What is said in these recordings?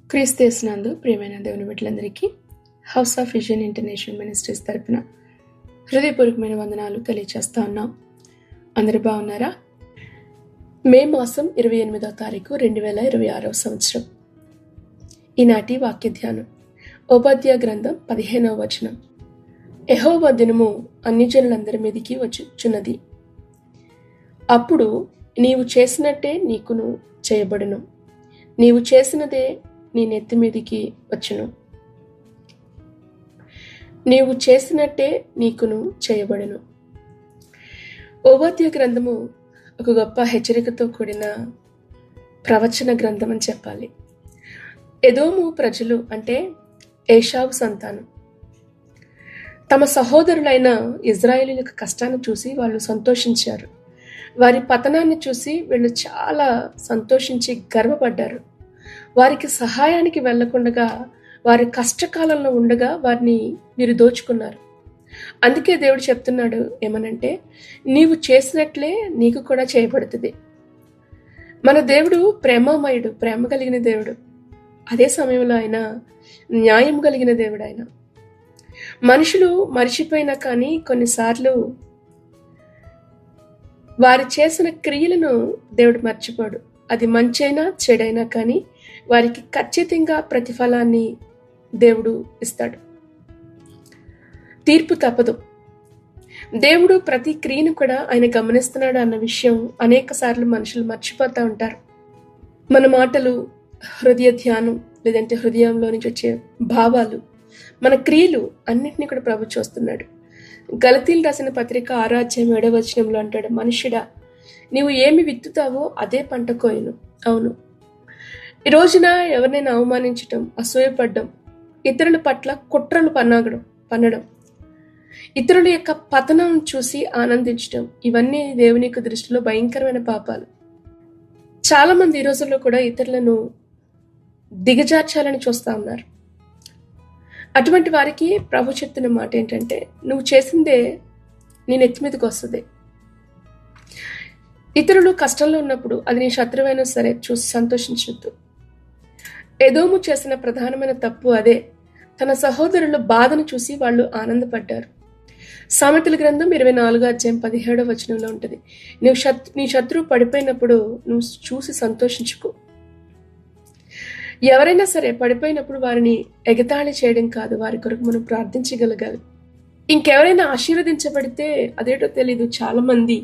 క్రీస్తునందు ప్రియమైన దేవుని బిడ్డలందరికీ house of vision international ministries తరపున హృదయపూర్వకమైన వందనాలు తెలియజేస్తా ఉన్నాం. అందరు బాగున్నారా? మే మాసం 28వ తారీఖు 2026 సంవత్సరం. ఈనాటి వాక్య ధ్యానం ఓబద్య గ్రంథం 15వ వచనం. యెహోవా దినము అన్యజనులందరి మీదికి వచ్చుచున్నది, అప్పుడు నీవు చేసినట్టే నీకును చేయబడును, నీవు చేసినదే నీ నెత్తి మీదికి వచ్చును. నీవు చేసినట్టే నీకును చేయబడును. ఓబద్య గ్రంథము ఒక గొప్ప హెచ్చరికతో కూడిన ప్రవచన గ్రంథం అని చెప్పాలి. ఎదోము ప్రజలు అంటే ఏషావు సంతానం తమ సహోదరులైన ఇజ్రాయేలీయుల కష్టాన్ని చూసి వాళ్ళు సంతోషించారు. వారి పతనాన్ని చూసి వీళ్ళు చాలా సంతోషించి గర్వపడ్డారు. వారికి సహాయానికి వెళ్లకుండా వారి కష్టకాలంలో ఉండగా వారిని వీరు దోచుకున్నారు. అందుకే దేవుడు చెప్తున్నాడు ఏమనంటే, నీవు చేసినట్లే నీకు కూడా చేయబడుతుంది. మన దేవుడు ప్రేమమయుడు, ప్రేమ కలిగిన దేవుడు. అదే సమయంలో ఆయన న్యాయం కలిగిన దేవుడు. ఆయన మనుషులు మర్చిపోయినా కానీ కొన్నిసార్లు వారు చేసిన క్రియలను దేవుడు మర్చిపోడు. అది మంచైనా చెడైనా కానీ వారికి ఖచ్చితంగా ప్రతిఫలాన్ని దేవుడు ఇస్తాడు. తీర్పు తప్పదు. దేవుడు ప్రతి క్రియను కూడా ఆయన గమనిస్తున్నాడు అన్న విషయం అనేక సార్లు మనుషులు మర్చిపోతూ ఉంటారు. మన మాటలు, హృదయ ధ్యానం, లేదంటే హృదయంలో నుంచి వచ్చే భావాలు, మన క్రియలు అన్నిటినీ కూడా ప్రభు చూస్తున్నాడు. గలతీలు రాసిన పత్రిక 6:7 అంటాడు, మనుషుడా, నీవు ఏమి విత్తుతావో అదే పంట కోయును. అవును, ఈ రోజున ఎవరినైనా అవమానించటం, అసూయపడడం, ఇతరుల పట్ల కుట్రలు పన్నడం, ఇతరుల యొక్క పతనం చూసి ఆనందించడం, ఇవన్నీ దేవుని యొక్క దృష్టిలో భయంకరమైన పాపాలు. చాలా మంది ఈ రోజుల్లో కూడా ఇతరులను దిగజార్చాలని చూస్తూ ఉన్నారు. అటువంటి వారికి ప్రభు చెప్తున్న మాట ఏంటంటే, నువ్వు చేసిందే నీ నెత్తి మీదకి వస్తుంది. ఇతరులు కష్టంలో ఉన్నప్పుడు అది నీ శత్రువైనా సరే చూసి సంతోషించొద్దు. ఎదోము చేసిన ప్రధానమైన తప్పు అదే. తన సహోదరుల బాధను చూసి వాళ్ళు ఆనందపడ్డారు. సామెతల గ్రంథం 24:17 ఉంటుంది, నీ శత్రువు పడిపోయినప్పుడు నువ్వు చూసి సంతోషించుకో. ఎవరైనా సరే పడిపోయినప్పుడు వారిని ఎగతాళి చేయడం కాదు, వారి కొరకు మనం ప్రార్థించగలగాలి. ఇంకెవరైనా ఆశీర్వదించబడితే అదేటో తెలీదు, చాలా మంది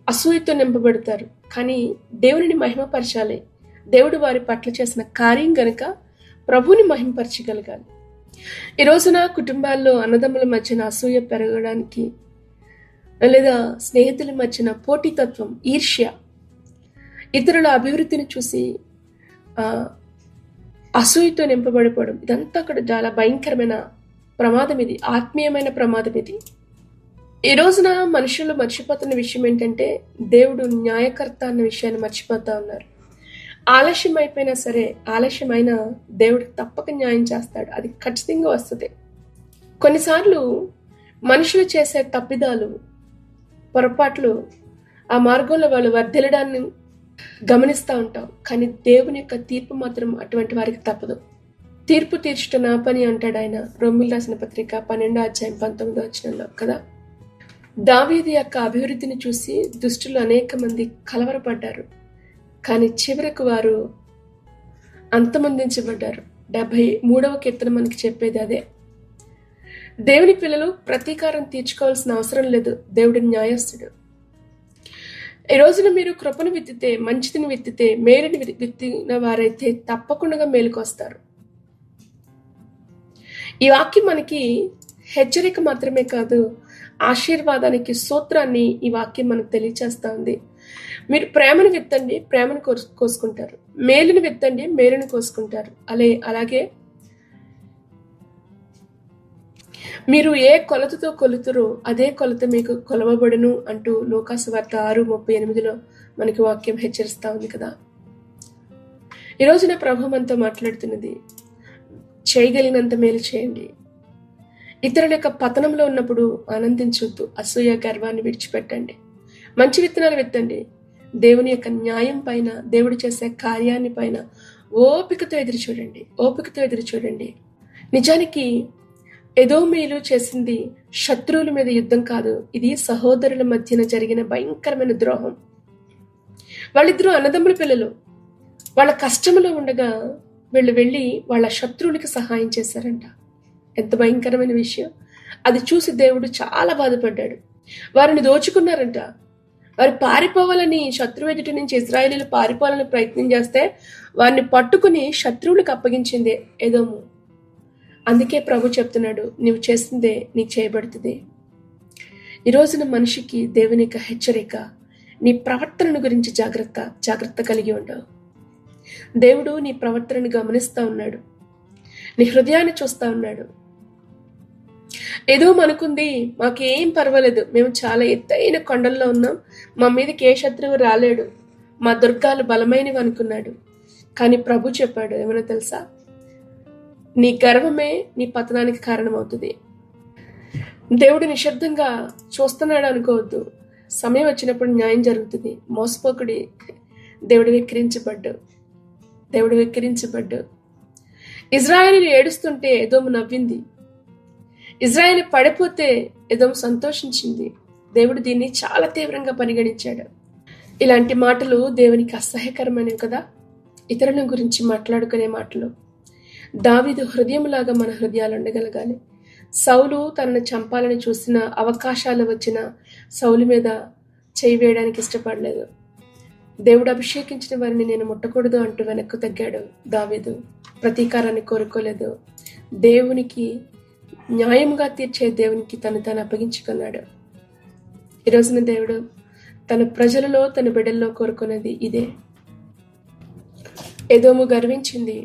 అసూయతో నింపబడతారు. కానీ దేవుని మహిమపరచాలి. దేవుడు వారి పట్ల చేసిన కార్యం గనుక ప్రభుని మహిమపరచగలగాలి. ఈ రోజున కుటుంబాల్లో అన్నదమ్ముల మధ్యన అసూయ పెరగడానికి, లేదా స్నేహితుల మధ్యన పోటీతత్వం, ఈర్ష్య, ఇతరుల అభివృద్ధిని చూసి అసూయతో నింపబడిపోవడం, ఇదంతా కూడా చాలా భయంకరమైన ప్రమాదం. ఇది ఆత్మీయమైన ప్రమాదం. ఇది ఈ రోజున మనుషులు మర్చిపోతున్న విషయం ఏంటంటే, దేవుడు న్యాయకర్త అన్న విషయాన్ని మర్చిపోతా ఉన్నారు. ఆలస్యం అయిపోయినా సరే, ఆలస్యమైనా దేవుడు తప్పక న్యాయం చేస్తాడు. అది ఖచ్చితంగా వస్తుంది. కొన్నిసార్లు మనుషులు చేసే తప్పిదాలు, పొరపాట్లు, ఆ మార్గంలో వాళ్ళు వర్ధిల్లడాన్ని గమనిస్తూ ఉంటాం. కానీ దేవుని యొక్క తీర్పు మాత్రం అటువంటి వారికి తప్పదు. తీర్పు తీర్చుట నా పని అంటాడు ఆయన. రోమీయులకు రాసిన పత్రిక 12:19 కదా. దావీదు యొక్క అభివృద్ధిని చూసి దుష్టులు అనేక మంది కలవరపడ్డారు. కానీ చివరకు వారు అంతమొందించబడ్డారు. 73వ కీర్తన మనకి చెప్పేది అదే. దేవుని పిల్లలు ప్రతీకారం తీర్చుకోవాల్సిన అవసరం లేదు. దేవుడు న్యాయస్థుడు. ఈ రోజున మీరు కృపను విత్తితే, మంచిదిని విత్తితే, మేలుని విత్తిన వారైతే తప్పకుండా మేలుకొస్తారు. ఈ వాక్యం మనకి హెచ్చరిక మాత్రమే కాదు, ఆశీర్వాదానికి సూత్రాన్ని ఈ వాక్యం మనకు తెలియచేస్తా ఉంది. మీరు ప్రేమను విత్తండి, ప్రేమను కోసుకుంటారు. మేలుని విత్తండి, మేలుని కోసుకుంటారు. అలాగే మీరు ఏ కొలతతో కొలుతురో అదే కొలత మీకు కొలవబడును అంటూ లూకాసు వార్త 6:38 మనకి వాక్యం హెచ్చరిస్తా ఉంది కదా. ఈ రోజున ప్రభు మనతో మాట్లాడుతున్నది, చేయగలిగినంత మేలు చేయండి. ఇతరుల యొక్క పతనంలో ఉన్నప్పుడు ఆనందించొద్దు. అసూయ, గర్వాన్ని విడిచిపెట్టండి. మంచి విత్తనాలు విత్తండి. దేవుని యొక్క న్యాయం పైన, దేవుడు చేసే కార్యాన్ని పైన ఓపికతో ఎదురు చూడండి, ఓపికతో ఎదురు చూడండి. నిజానికి ఎదోమీయులు చేసింది శత్రువుల మీద యుద్ధం కాదు, ఇది సహోదరుల మధ్యన జరిగిన భయంకరమైన ద్రోహం. వాళ్ళిద్దరూ అన్నదమ్ముల పిల్లలు. వాళ్ళ కష్టంలో ఉండగా వీళ్ళు వెళ్ళి వాళ్ళ శత్రువులకి సహాయం చేశారంట. ఎంత భయంకరమైన విషయం. అది చూసి దేవుడు చాలా బాధపడ్డాడు. వారిని దోచుకున్నారంట. వారు పారిపోవాలని, శత్రువు ఎదుటి నుంచి ఇశ్రాయేలీయులు పారిపోవాలని ప్రయత్నం చేస్తే వారిని పట్టుకుని శత్రువులకు అప్పగించింది ఎదోము. అందుకే ప్రభు చెప్తున్నాడు, నీవు చేసిందే నీకు చేయబడుతుంది. ఈ రోజున మనిషికి దేవుని యొక్క హెచ్చరిక, నీ ప్రవర్తనను గురించి జాగ్రత్త కలిగి ఉండవు. దేవుడు నీ ప్రవర్తనను గమనిస్తా ఉన్నాడు, నీ హృదయాన్ని చూస్తా ఉన్నాడు. ఏదో అనుకుంది, మాకేం పర్వాలేదు, మేము చాలా ఎత్తైన కొండల్లో ఉన్నాం, మా మీదకి ఏ శత్రువు రాలేడు, మా దుర్గాలు బలమైనవి అనుకున్నాడు. కానీ ప్రభు చెప్పాడు ఏమైనా తెలుసా, నీ గర్వమే నీ పతనానికి కారణమవుతుంది. దేవుడు నిశ్శబ్దంగా చూస్తున్నాడు అనుకోవద్దు. సమయం వచ్చినప్పుడు న్యాయం జరుగుతుంది. మోసపోకుడి, దేవుడు వెక్కిరించబడ్డు. ఇజ్రాయేలీయులు ఏడుస్తుంటే ఎదోము నవ్వింది. ఇజ్రాయేలు పడిపోతే ఎదోము సంతోషించింది. దేవుడు దీన్ని చాలా తీవ్రంగా పరిగణించాడు. ఇలాంటి మాటలు దేవునికి అసహ్యకరమైనవి కదా, ఇతరుల గురించి మాట్లాడుకునే మాటలు. దావీదు హృదయంలాగా మన హృదయాలు ఉండగలగాలి. సౌలు తనను చంపాలని చూసిన, అవకాశాలు వచ్చిన సౌలు మీద చేయి వేయడానికి ఇష్టపడలేదు. దేవుడు అభిషేకించిన వారిని నేను ముట్టకూడదు అంటూ వెనక్కు తగ్గాడు దావీదు. ప్రతీకారాన్ని కోరుకోలేదు. దేవునికి న్యాయంగా తీర్చే దేవునికి తను అప్పగించుకున్నాడు. ఈ రోజున దేవుడు తన ప్రజలలో, తన బిడ్డల్లో కోరుకున్నది ఇదే. ఎదోము గర్వించింది,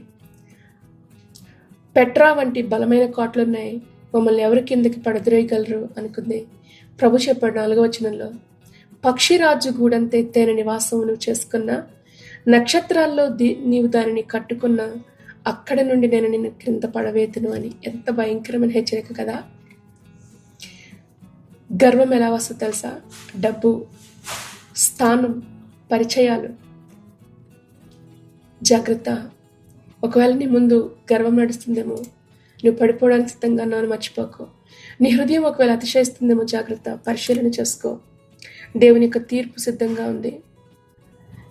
పెట్రా వంటి బలమైన కోటలున్నాయి, మమ్మల్ని ఎవరి కిందకి పడద్రోయగలరు అనుకుంది. ప్రభు చెప్పాడు 4వ వచనంలో, పక్షిరాజు గూడంత ఎత్తైన నివాసం నువ్వు చేసుకున్న, నక్షత్రాల్లో నీవు దానిని కట్టుకున్నా, అక్కడ నుండి నేను నిన్ను క్రింద పడవేతును అని. ఎంత భయంకరమైన హెచ్చరిక కదా. గర్వం ఎలా వస్తుందో తెలుసా? డబ్బు, స్థానం, పరిచయాలు. జాగ్రత్త. ఒకవేళ నీ ముందు గర్వం నడుస్తుందేమో, నువ్వు పడిపోవడానికి సిద్ధంగా ఉన్నావు, మర్చిపోకు. నీ హృదయం ఒకవేళ అతిశయిస్తుందేమో, జాగ్రత్త, పరిశీలన చేసుకో. దేవుని యొక్క తీర్పు సిద్ధంగా ఉంది.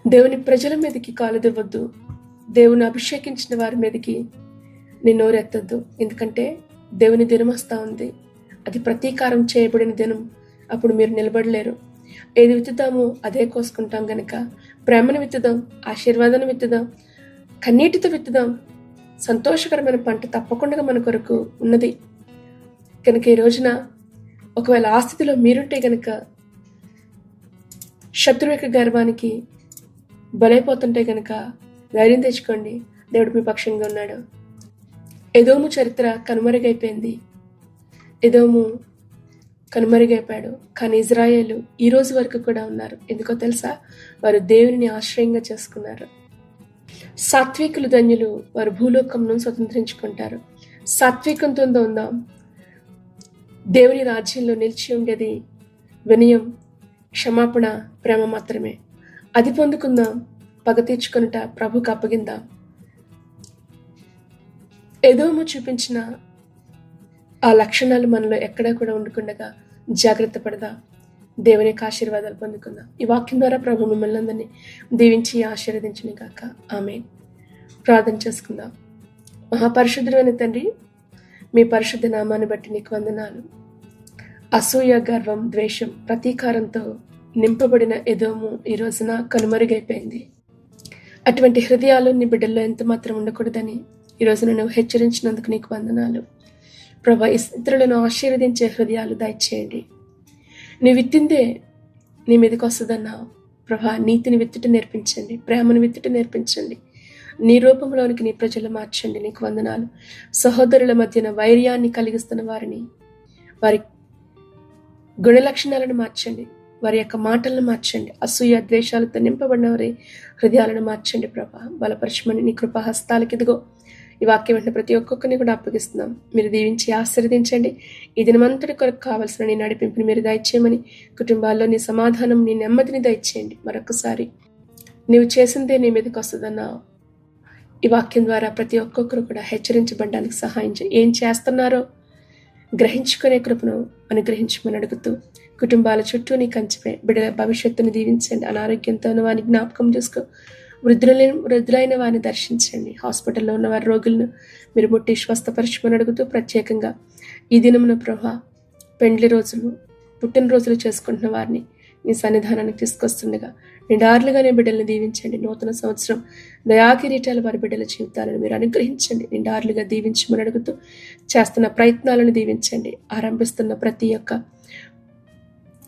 దేవుని ప్రజల మీదకి కాలుదివ్వద్దు. దేవుని అభిషేకించిన వారి మీదకి నీ నోరెత్తద్దు. ఎందుకంటే దేవుని దినం వస్తూ ఉంది. అది ప్రతీకారం చేయబడిన దినం. అప్పుడు మీరు నిలబడలేరు. ఏది విత్తుదామో అదే కోసుకుంటాం గనక ప్రేమను విత్తుదాం, ఆశీర్వాదాన్ని విత్తుదాం, కన్నీటితో విత్తుదాం. సంతోషకరమైన పంట తప్పకుండా మన కొరకు ఉన్నది. కనుక ఈ రోజున ఒకవేళ ఆ స్థితిలో మీరుంటే గనక, శత్రువు యొక్క గర్వానికి బలైపోతుంటే గనక ధైర్యం తెచ్చుకోండి. దేవుడు మీ పక్షంగా ఉన్నాడు. ఎదోము చరిత్ర కనుమరుగైపోయింది. ఎదోము కనుమరుగైపోయాడు. కానీ ఇజ్రాయేలు ఈ రోజు వరకు కూడా ఉన్నారు. ఎందుకో తెలుసా? వారు దేవుని ఆశ్రయంగా చేసుకున్నారు. సాత్వికులు ధన్యులు, వారు భూలోకంను స్వతంత్రించుకుంటారు. సాత్వికంతో ఉందాం. దేవుని రాజ్యంలో నిలిచి ఉండేది వినయం, క్షమాపణ, ప్రేమ మాత్రమే. అది పొందుకుందాం. పగ తీర్చుకొనుట ప్రభుకు అప్పగిందాం. ఎదోము చూపించిన ఆ లక్షణాలు మనలో ఎక్కడా కూడా ఉండకుండా జాగ్రత్త పడదాం. దేవుని యొక్క ఆశీర్వాదాలు పొందుకుందాం. ఈ వాక్యం ద్వారా ప్రభు మిమ్మల్ని అందరినీ దీవించి ఆశీర్వదించును గాక. ఆమేన్. ప్రార్థన చేసుకుందాం. మహాపరిశుద్ధుడైన తండ్రి, మీ పరిశుద్ధ నామాన్ని బట్టి నీకు వందనాలు. అసూయ, గర్వం, ద్వేషం, ప్రతీకారంతో నింపబడిన ఎదోము ఈ రోజున కనుమరుగైపోయింది. అటువంటి హృదయాలు నీ బిడ్డల్లో ఎంత మాత్రం ఉండకూడదని ఈ రోజున నువ్వు హెచ్చరించినందుకు నీకు వందనాలు ప్రభా. ఇతరులను ఆశీర్వదించే హృదయాలు దయచేయండి. నీ విత్తిందే నీ మీదకి వస్తుందన్నావు ప్రభా. నీతిని విత్తుట నేర్పించండి, ప్రేమను విత్తుట నేర్పించండి. నీ రూపంలోనికి నీ ప్రజలు మార్చండి. నీకు వందనాలు. సహోదరుల మధ్యన వైర్యాన్ని కలిగిస్తున్న వారిని, వారి గుణ లక్షణాలను మార్చండి, వారి యొక్క మాటలను మార్చండి. అసూయ, ద్వేషాలతో నింపబడిన వారి హృదయాలను మార్చండి ప్రభా. బలపరచమని నీ కృపా హస్తాలకి ఇదిగో ఈ వాక్యం వెంటనే ప్రతి ఒక్కొక్కరిని కూడా అప్పగిస్తున్నాం. మీరు దీవించి ఆశీర్వదించండి. ఈ దినమంతటి కొరకు కావలసిన నీ నడిపింపుని మీరు దయచేయమని, కుటుంబాల్లో నీ సమాధానం, నీ నెమ్మదిని దయచేయండి. మరొకసారి నీవు చేసిందే నీ మీదకి వస్తుందన్నావు. ఈ వాక్యం ద్వారా ప్రతి ఒక్కొక్కరు కూడా హెచ్చరించబడడానికి సహాయం చేయి. ఏం చేస్తున్నారో గ్రహించుకునే కృపను అనుగ్రహించమని అడుగుతూ, కుటుంబాల చుట్టూ నీ కంచిపై బిడ్డల భవిష్యత్తును దీవించండి. అనారోగ్యంతో ఉన్న వారిని జ్ఞాపకం చేసుకో. వృద్ధులైన వారిని దర్శించండి. హాస్పిటల్లో ఉన్న వారి రోగులను మీరు ముట్టి స్వస్థపరచమని అడుగుతూ, ప్రత్యేకంగా ఈ దినమున ప్రభా పెండ్లి రోజులు, పుట్టినరోజులు చేసుకుంటున్న వారిని మీ సన్నిధానానికి తీసుకొస్తుండగా నిండార్లుగానే బిడ్డలను దీవించండి. నూతన సంవత్సరం దయాకిరీటాలు వారి బిడ్డల జీవితాలను మీరు అనుగ్రహించండి. నిండార్లుగా దీవించమని అడుగుతూ, చేస్తున్న ప్రయత్నాలను దీవించండి. ఆరంభిస్తున్న ప్రతి ఒక్క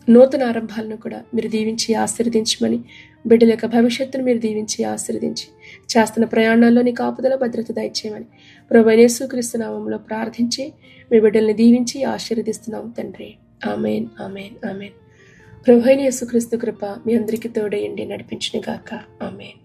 నూతన ఆరంభాలను కూడా మీరు దీవించి ఆశీర్వదించమని, బిడ్డల యొక్క భవిష్యత్తును మీరు దీవించి ఆశీర్వదించి, చేస్తున్న ప్రయాణాల్లోని కాపుదల భద్రత దయచేయమని ప్రభువైన యేసుక్రీస్తు నామములో ప్రార్థించి మీ బిడ్డల్ని దీవించి ఆశీర్వదిస్తున్నాం తండ్రి. ఆమేన్, ఆమేన్, ఆమేన్. ప్రభువైన యేసుక్రీస్తు కృప మీ అందరికీ తోడయండి, నడిపించును గాక. ఆమేన్.